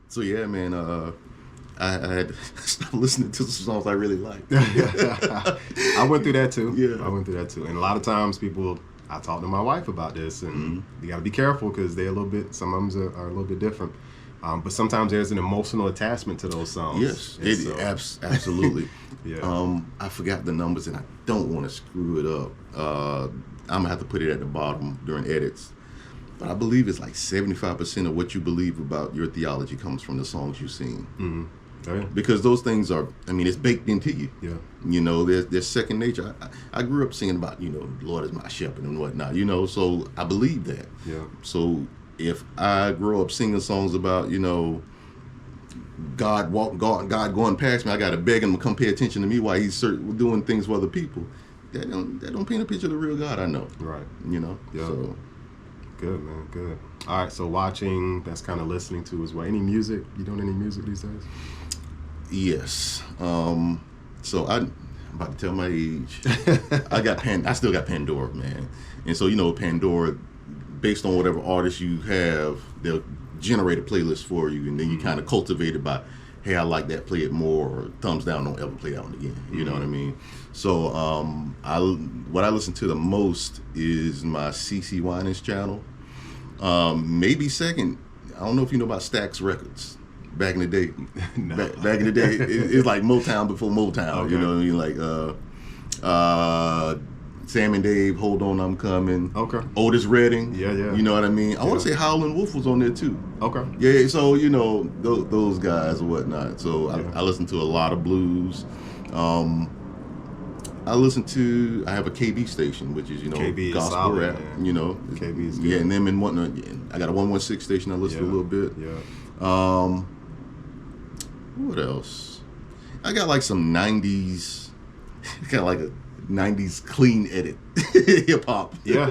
So yeah, man. I had to stop listening to some songs I really liked. I went through that too. Yeah. I went through that too. And a lot of times I talk to my wife about this, and you got to be careful because some of them are a little bit different. But sometimes there's an emotional attachment to those songs. Yes, absolutely. Yeah. I forgot the numbers, and I don't want to screw it up. I'm going to have to put it at the bottom during edits. But I believe it's like 75% of what you believe about your theology comes from the songs you sing. Mm-hmm. Oh, yeah. Because those things are, it's baked into you. Yeah. There's second nature. I grew up singing about, the Lord is my shepherd and whatnot, so I believe that. Yeah. So if I grow up singing songs about, God going past me, I got to beg him to come pay attention to me while he's doing things for other people. That don't paint a picture of the real God I know. Right. Yeah. So. Good, man. Good. All right. So watching, that's kind of listening to as well. Any music? You doing any music these days? Yes. So I'm about to tell my age. I still got Pandora, man. And so Pandora, based on whatever artist you have, they'll generate a playlist for you, and then you kind of cultivate it by, hey, I like that, play it more, or thumbs down, don't ever play that one again. You know what I mean? So what I listen to the most is my CC Winans channel. Maybe second, I don't know if you know about Stax Records. Back in the day, No. back in the day, it's like Motown before Motown. Okay. You know what I mean? Like Sam and Dave, Hold On, I'm Coming. Okay. Otis Redding. Yeah. You know what I mean? I want to say Howlin' Wolf was on there too. Okay. Yeah, so those guys or whatnot. So I listen to a lot of blues. I have a KB station, which is KB is gospel solid, rap. man. KB is good. Yeah, and them and whatnot. I got a 116 station I listen to a little bit. Yeah. What else? I got like some 90s, kind of like a 90s clean edit hip hop. Yeah.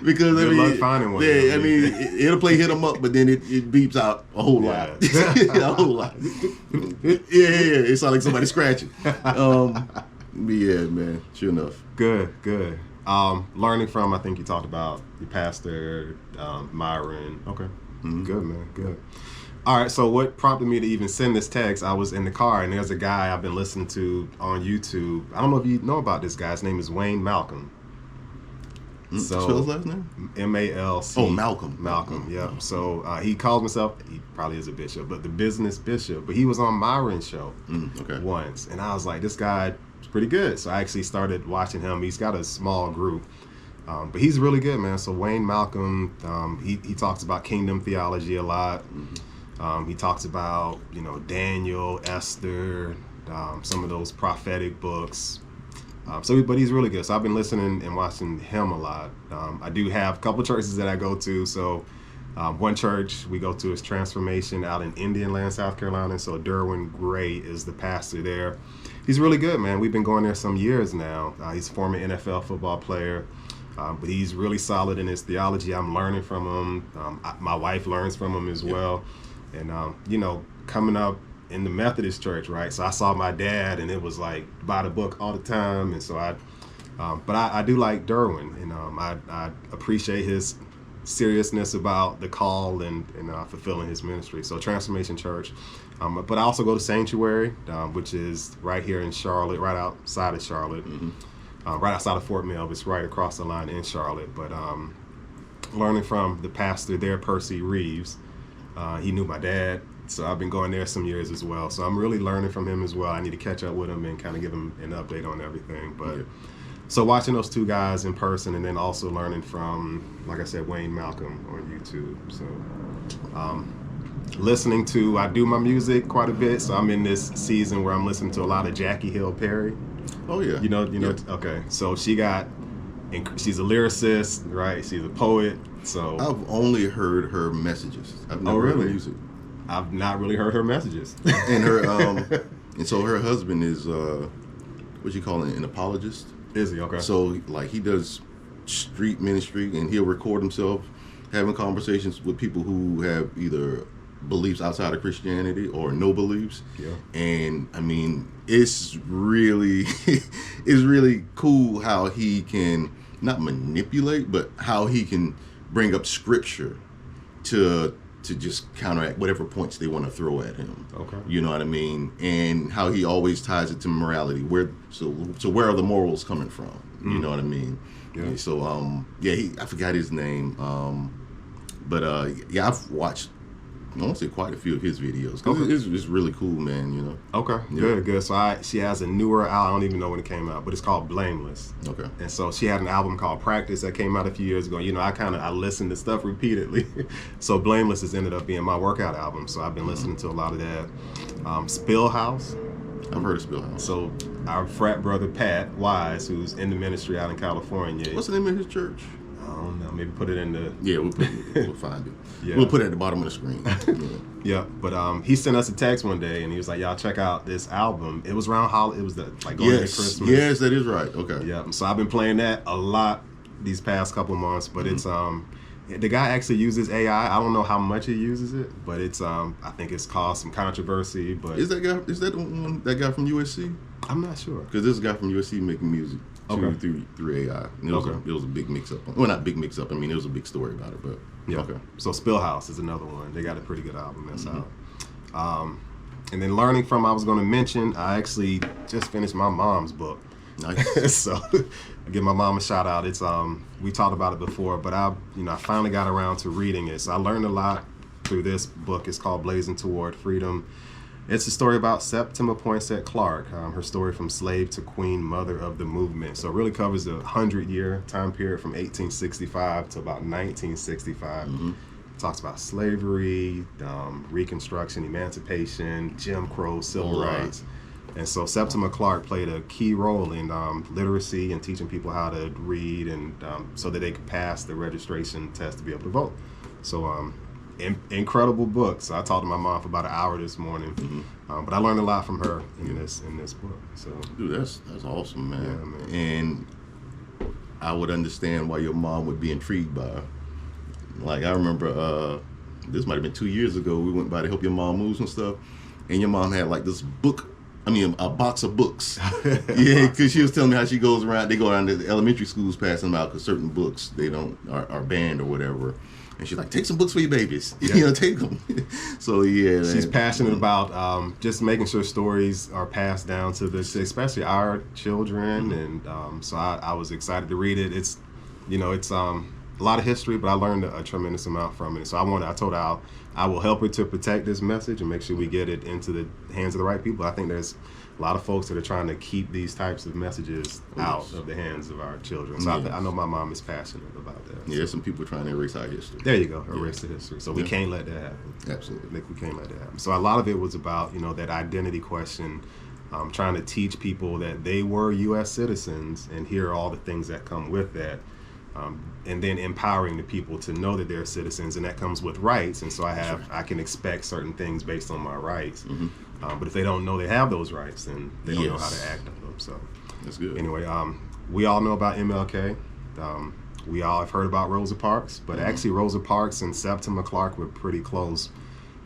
Because Good luck finding one. Yeah, it'll play hit 'em up, but then it beeps out a whole lot. A whole lot. Yeah. It's like somebody scratching. Yeah, man. Sure enough. Good. Learning from, I think you talked about your pastor, Myron. Okay. Mm-hmm. Good, man. Good. All right, so what prompted me to even send this text, I was in the car, and there's a guy I've been listening to on YouTube. I don't know if you know about this guy. His name is Wayne Malcolm. Spell his last name? M-A-L-C. Oh, Malcolm. Malcolm, yeah. So he calls himself, he probably is a bishop, but the business bishop. But he was on Myron's show once, and I was like, this guy is pretty good. So I actually started watching him. He's got a small group. But he's really good, man. So Wayne Malcolm, he talks about kingdom theology a lot. He talks about, Daniel, Esther, some of those prophetic books. But he's really good. So I've been listening and watching him a lot. I do have a couple churches that I go to. So one church we go to is Transformation out in Indian Land, South Carolina. So Derwin Gray is the pastor there. He's really good, man. We've been going there some years now. He's a former NFL football player. But he's really solid in his theology. I'm learning from him. My wife learns from him as well. And, coming up in the Methodist church, right? So I saw my dad, and it was like buy the book all the time. And so I do like Derwin, and I appreciate his seriousness about the call and fulfilling his ministry. So Transformation Church. But I also go to Sanctuary, which is right here in Charlotte, right outside of Charlotte. Right outside of Fort Mill. It's right across the line in Charlotte. But learning from the pastor there, Percy Reeves. He knew my dad, so I've been going there some years as well. So I'm really learning from him as well. I need to catch up with him and kind of give him an update on everything. But so watching those two guys in person, and then also learning from, like I said, Wayne Malcolm on YouTube. So listening to, I do my music quite a bit. So I'm in this season where I'm listening to a lot of Jackie Hill Perry. Oh yeah. You know. Okay. So she's a lyricist, right? She's a poet. So I've only heard her messages. I've never heard her music. I've not really heard her messages. And her and so her husband is what you call an apologist. Is he? Okay. So like he does street ministry, and he'll record himself having conversations with people who have either beliefs outside of Christianity or no beliefs. Yeah. And it's really cool how he can not manipulate, but how he can bring up scripture to to just counteract whatever points they want to throw at him. Okay. You know what I mean? And how he always ties it to morality. So where are the morals coming from? You know what I mean? Yeah. So I forgot his name. I've watched, I want to say, quite a few of his videos. It's really cool, man, you know. Okay, good. So she has a newer album, I don't even know when it came out, but it's called Blameless. Okay. And so she had an album called Practice that came out a few years ago. You know, I listened to stuff repeatedly. So Blameless has ended up being my workout album. So I've been listening to a lot of that. Spill House. I've heard of Spill House. So our frat brother Pat Wise, who's in the ministry out in California. What's the name of his church? I don't know. Maybe put it in the... Yeah, we'll find it. Yeah. We'll put it at the bottom of the screen. Yeah, but he sent us a text one day, and he was like, "Y'all check out this album." It was around It was going to Christmas. Yes, that is right. Okay. Yeah. So I've been playing that a lot these past couple of months, but it's the guy actually uses AI. I don't know how much he uses it, but it's I think it's caused some controversy. But is that guy from USC? I'm not sure, because this guy from USC making music through AI. And it was a big mix up. Well, not big mix up. I mean, it was a big story about it, but yeah. Okay. So Spill House is another one. They got a pretty good album that's out. And then learning from, I was going to mention, I actually just finished my mom's book. Nice. So I give my mom a shout out. It's we talked about it before, but I finally got around to reading it. So I learned a lot through this book. It's called Blazing Toward Freedom. It's a story about Septima Poinsett Clark, her story from slave to queen, mother of the movement. So it really covers a 100-year time period from 1865 to about 1965. Talks about slavery, Reconstruction, emancipation, Jim Crow, civil rights. And so Septima Clark played a key role in literacy and teaching people how to read, and so that they could pass the registration test to be able to vote. So incredible book. So I talked to my mom for about an hour this morning, but I learned a lot from her in this book. So dude, that's awesome, man. Yeah, man. And I would understand why your mom would be intrigued by her. Like, I remember this might have been 2 years ago, we went by to help your mom move some stuff, and your mom had like this book, a box of books. Yeah, because she was telling me how she goes around, they go around to the elementary schools passing them out, because certain books are banned or whatever. And she's like, take some books for your babies. Yeah. Take them. So, yeah. She's passionate about just making sure stories are passed down to especially our children. And so I was excited to read it. It's a lot of history, but I learned a tremendous amount from it. So I told her I will help her to protect this message and make sure we get it into the hands of the right people. I think there's a lot of folks that are trying to keep these types of messages out of the hands of our children. So I know my mom is passionate about that. Yeah, there's some people trying to erase our history. There you go, erase the history. So we can't let that happen. Absolutely. We can't let that happen. So a lot of it was about, that identity question, trying to teach people that they were U.S. citizens, and here are all the things that come with that. And then empowering the people to know that they're citizens, and that comes with rights. And so I can expect certain things based on my rights. But if they don't know they have those rights, then they don't know how to act on them. So that's good. Anyway, we all know about MLK. We all have heard about Rosa Parks, but actually Rosa Parks and Septima Clark were pretty close.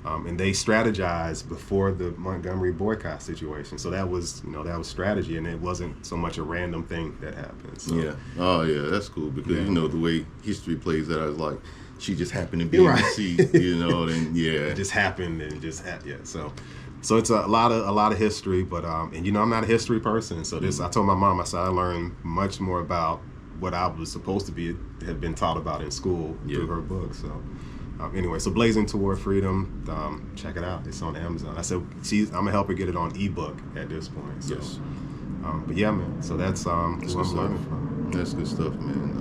And they strategized before the Montgomery boycott situation. So that was strategy, and it wasn't so much a random thing that happened. So. Yeah. Oh, yeah, that's cool, because, the way history plays that, I was like, she just happened to be in the seat, and It just happened, and So it's a lot of history, but, and I'm not a history person. So I told my mom, I said, I learned much more about what I was supposed to have been taught about in school through her book, so. Anyway, so Blazing Toward Freedom, check it out. It's on Amazon. I said, I'm going to help her get it on ebook at this point. So. Yes. But yeah, man. So that's who I'm learning from. That's good stuff, man.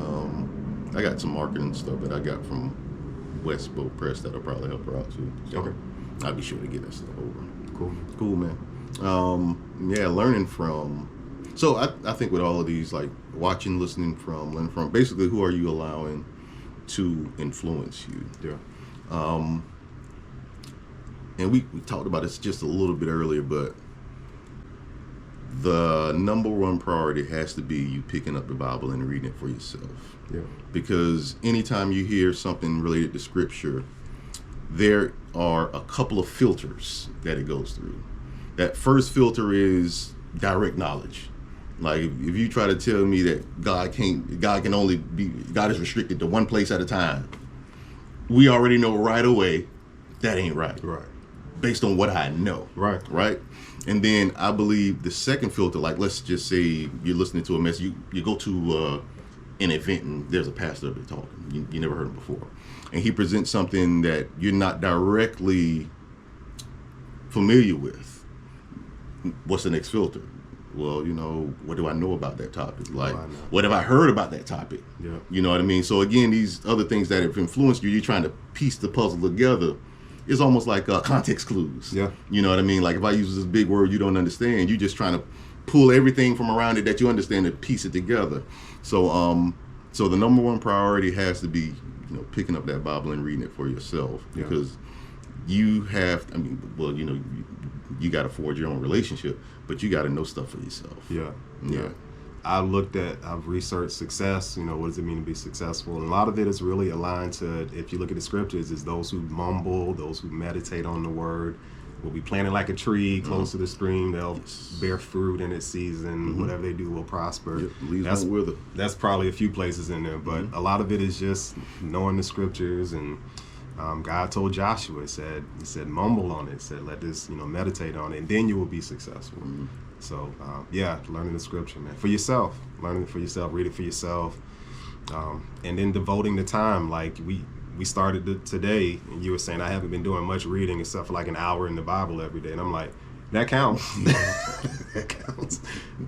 I got some marketing stuff that I got from Westbrook Press that'll probably help her out too. So okay. I'll be sure to get that stuff over. Cool, man. Learning from. So I think with all of these, like watching, listening from, learning from, basically, who are you allowing to influence you? Yeah. And we talked about this just a little bit earlier, but the number one priority has to be you picking up the Bible and reading it for yourself. Yeah. Because anytime you hear something related to Scripture, there are a couple of filters that it goes through. That first filter is direct knowledge. Like if you try to tell me that God is restricted to one place at a time, we already know right away that ain't right. Right. Based on what I know. Right. Right. And then I believe the second filter, like let's just say you're listening to a message, you go to an event and there's a pastor there talking. You never heard him before. And he presents something that you're not directly familiar with. What's the next filter? Well, what do I know about that topic? Like, what have I heard about that topic? Yeah. You know what I mean? So again, these other things that have influenced you, you're trying to piece the puzzle together. It's almost like context clues. Yeah. You know what I mean? Like if I use this big word you don't understand, you're just trying to pull everything from around it that you understand and piece it together. So so the number one priority has to be, picking up that Bible and reading it for yourself, because you have, you got to forge your own relationship, but you got to know stuff for yourself. Yeah. Yeah. I've researched success, what does it mean to be successful? And a lot of it is really aligned to, if you look at the scriptures, is those who mumble, those who meditate on the word, will be planted like a tree close to the stream. They'll bear fruit in its season. Whatever they do will prosper. Yep. Leaves won't wither. That's probably a few places in there, but a lot of it is just knowing the scriptures. And God told Joshua, he said, mumble on it. He said, let this, meditate on it, and then you will be successful. So, learning the scripture, man, for yourself, learning it for yourself, read it for yourself, and then devoting the time. Like we started today, and you were saying I haven't been doing much reading except for like an hour in the Bible every day, and I'm like, that counts. That counts.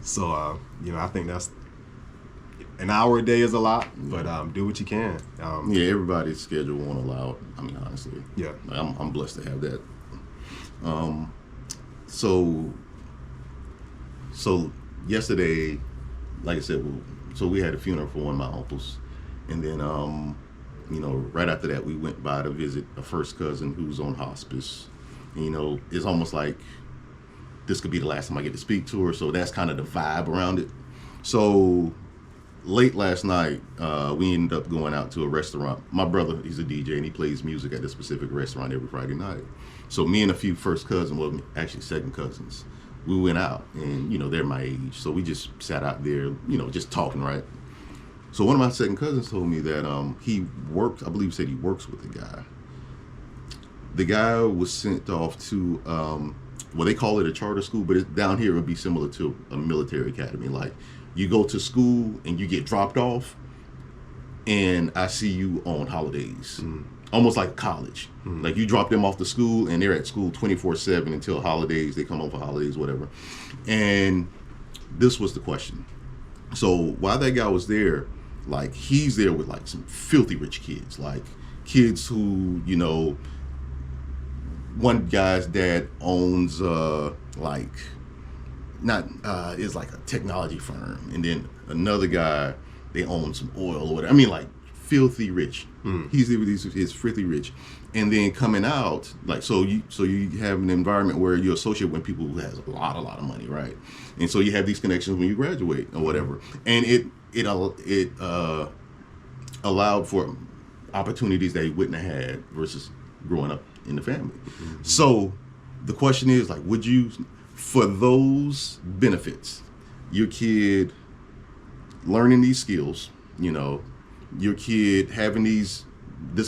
So, I think that's an hour a day is a lot, but do what you can. Everybody's schedule won't allow it. I mean, honestly. Yeah. I'm blessed to have that. So yesterday, like I said, so we had a funeral for one of my uncles, and then right after that we went by to visit a first cousin who's on hospice. And, it's almost like this could be the last time I get to speak to her, so that's kind of the vibe around it. So late last night, we ended up going out to a restaurant. My brother, he's a DJ, and he plays music at this specific restaurant every Friday night. So me and a few first cousins, well, actually second cousins, we went out, and, they're my age. So we just sat out there, just talking, right? So one of my second cousins told me that he worked, I believe he said he works with the guy. The guy was sent off to, they call it a charter school, but down here it would be similar to a military academy. Like, you go to school and you get dropped off, and I see you on holidays. Almost like college. Like you drop them off to school and they're at school 24/7 until holidays. They come home for holidays, whatever. And this was the question. So while that guy was there, like he's there with like some filthy rich kids, like kids who, one guy's dad owns is like a technology firm, and then another guy, they own some oil or whatever. I mean, like filthy rich. He's filthy rich, and then coming out, like so you have an environment where you associate with people who has a lot of money, right? And so you have these connections when you graduate or whatever, and it allowed for opportunities that he wouldn't have had versus growing up in the family. So the question is, like, would you, for those benefits, your kid learning these skills, your kid having this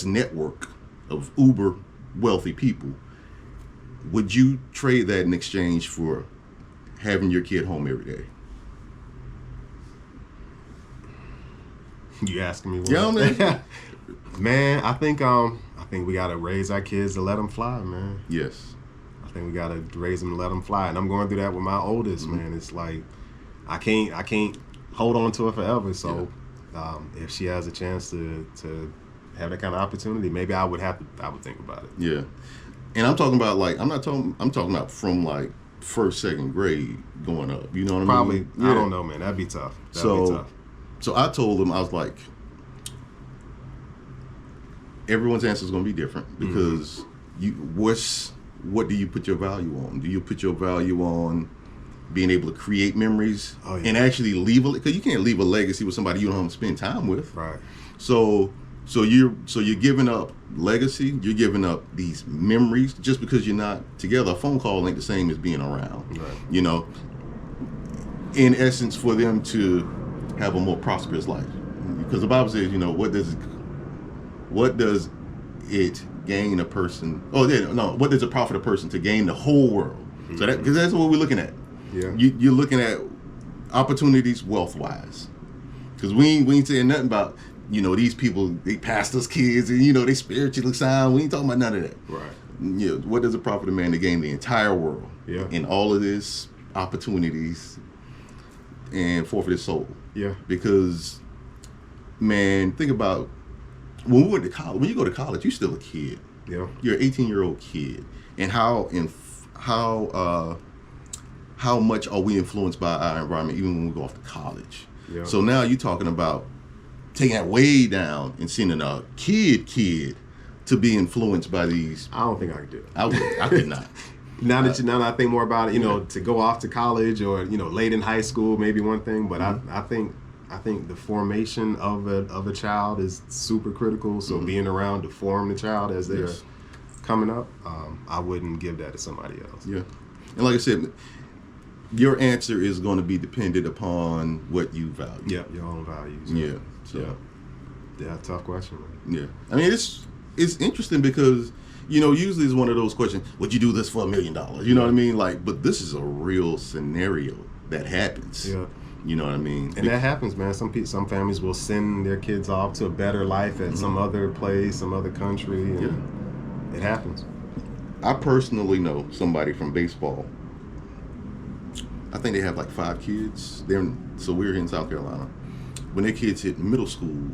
network of uber wealthy people, would you trade that in exchange for having your kid home every day? You asking me what? Yeah, man. Man, I think we gotta raise our kids to let them fly, man. Yes. I think we gotta raise them to let them fly, and I'm going through that with my oldest, man. It's like I can't hold on to it forever. So if she has a chance to have that kind of opportunity, maybe I would think about it. Yeah. And I'm talking about I'm talking about from like first, second grade going up. You know what I mean? Probably. I don't know, man. That'd be tough. So I told him, I was like, everyone's answer is going to be different, because what do you put your value on? Do you put your value on being able to create memories and actually leave because you can't leave a legacy with somebody you don't spend time with. Right. So you're giving up legacy, you're giving up these memories just because you're not together. A phone call ain't the same as being around. Right. In essence, for them to have a more prosperous life. Because the Bible says, what does it gain a person? Oh, no. What does it profit a person to gain the whole world? Mm-hmm. So because that's what we're looking at. Yeah. You're looking at opportunities wealth wise. Because we ain't saying nothing about, these people, they pastors' kids, and they spiritually sound. We ain't talking about none of that. Right. What does it profit a man to gain the entire world? Yeah. And all of this opportunities and forfeit his soul. Yeah. Because, man, think about when we went to college. When you go to college, you're still a kid. Yeah. You're an 18-year-old kid, and how much are we influenced by our environment, even when we go off to college? Yeah. So now you're talking about taking that way down and sending a kid to be influenced by these. I don't think I could do it. I could not. Now that I think more about it, to go off to college or late in high school, maybe one thing, but mm-hmm. I think the formation of a child is super critical. So mm-hmm. being around to form the child as they're coming up, I wouldn't give that to somebody else. Yeah, and like I said, your answer is going to be dependent upon what you value. Yeah, your own values. Yeah. So. Yeah, tough question, man. Yeah, I mean it's interesting because usually it's one of those questions. Would you do this for $1 million? You know what I mean? But this is a real scenario that happens. Yeah. You know what I mean? And that happens, man. Some families will send their kids off to a better life at mm-hmm. some other place, some other country. And it happens. I personally know somebody from baseball. I think they have like 5 kids. So we're here in South Carolina. When their kids hit middle school,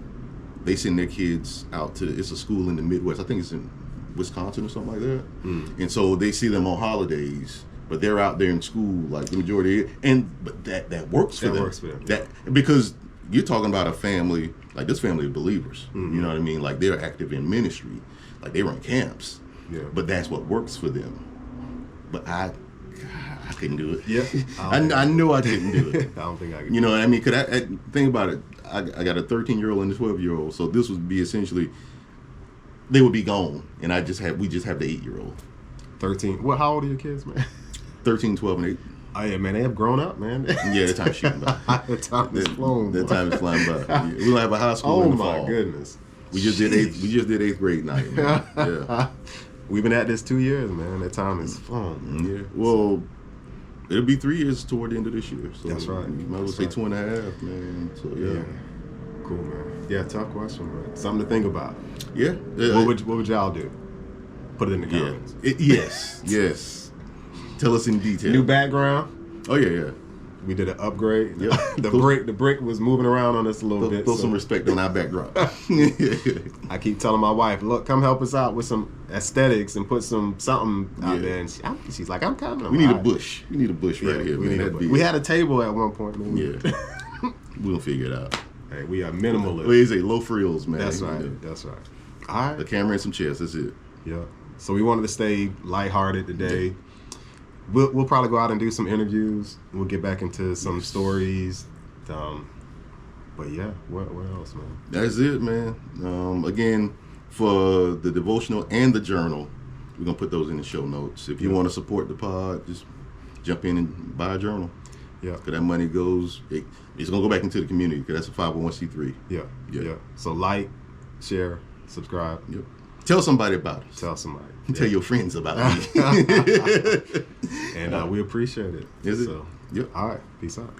they send their kids out to, it's a school in the Midwest. I think it's in Wisconsin or something like that. Mm. And so they see them on holidays, but they're out there in school like the majority of it. But that works for them. That works for them. Because you're talking about a family, like this family of believers. Mm-hmm. You know what I mean? Like they're active in ministry. Like they run camps. Yeah. But that's what works for them. But I couldn't do it. Yeah, I know I couldn't do it. I don't think I could. You know what I mean? Cause I think about it. I got a 13-year-old and a 12-year-old, so this would be essentially they would be gone, and we just have the 8-year-old. 13. Well, how old are your kids, man? 13, 12, and 8. Oh yeah, man, they have grown up, man. Yeah, the time's shooting by. The time is flown. The time is flying by. Yeah. We're gonna have a high school in the fall. Oh my goodness. We just did 8th grade night. Man. Yeah. We've been at this 2 years, man. That time is flown. Yeah. Well, it'll be 3 years toward the end of this year. So that's right. You might as well say 2.5, man. So yeah. Cool, man. Yeah, tough question, man. Something to think about. Yeah. What would y'all do? Put it in the comments. Yes. Tell us in detail. New background. Oh yeah. We did an upgrade. Yep. The brick was moving around on us a little bit. Throw some respect on our background. I keep telling my wife, look, come help us out with some aesthetics and put something out there. And she's like, I'm coming. We need a bush. We need a bush right here, man. We had a table at one point, man. Yeah. We'll figure it out. Hey, we are minimalist. What is it? Low frills, man. That's right. That's right. All right. The camera and some chairs. That's it. Yeah. So we wanted to stay lighthearted today. Yeah. We'll probably go out and do some interviews. We'll get back into some stories. But yeah, what else, man? That's it, man. Again, for the devotional and the journal, we're going to put those in the show notes. If you want to support the pod, just jump in and buy a journal. Yeah. Because that money goes, it's going to go back into the community because that's a 501c3. Yeah. So like, share, subscribe. Yep. Tell somebody about it. Tell somebody. Tell your friends about it. And we appreciate it. Is it? So, all right. Peace out.